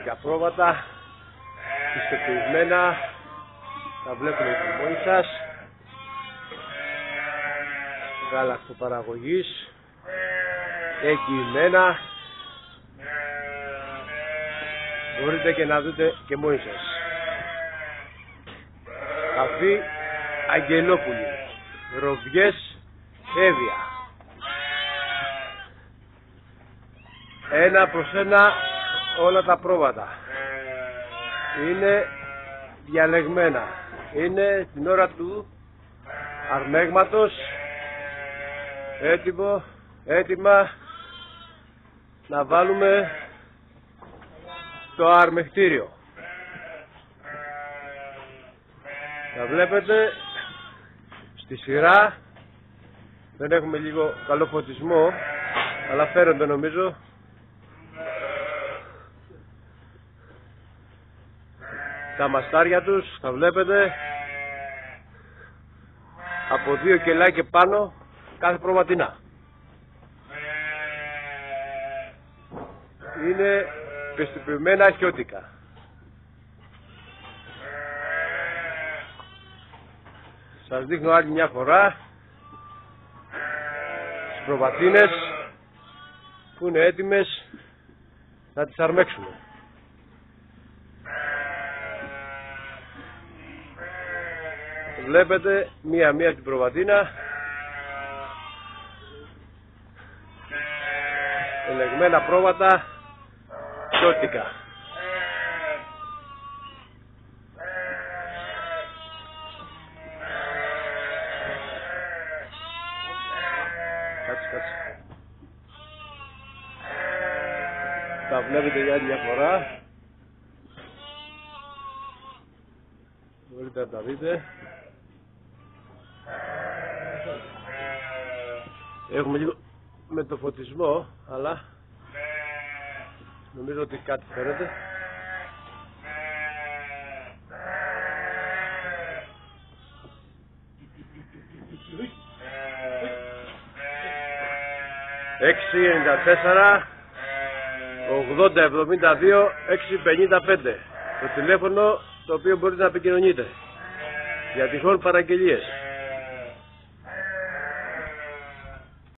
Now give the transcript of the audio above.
χιώτικα πρόβατα, πιστοποιημένα, τα βλέπετε και μόνοι σας. Γάλακτοπαραγωγής, εγγυημένα, μπορείτε και να δείτε και μόνοι σας. Καφί Αγγελόπουλη, Ροβιές, Εύβοια. 1/1 όλα τα πρόβατα. Είναι διαλεγμένα. Είναι την ώρα του αρμέγματος. Έτοιμα να βάλουμε το αρμεχτήριο. Θα βλέπετε στη σειρά, δεν έχουμε λίγο καλό φωτισμό, αλλά φέρονται νομίζω. Τα μαστάρια τους θα βλέπετε από 2 κιλά και πάνω κάθε προβατινά. Είναι πιστοποιημένα χιώτικα. Σας δείχνω άλλη μια φορά τις προβατίνες που είναι έτοιμες να τις αρμέξουμε. Βλέπετε μία-μία την προβατίνα, ελεγμένα πρόβατα χιώτικα. Κάτσε. Τα βλέπετε για άλλη μια φορά. Μπορείτε να τα δείτε. Έχουμε λίγο με το φωτισμό, αλλά νομίζω ότι κάτι φαίνεται. ...694 8072 655 το τηλέφωνο το οποίο μπορείτε να επικοινωνείτε για τυχόν παραγγελίες.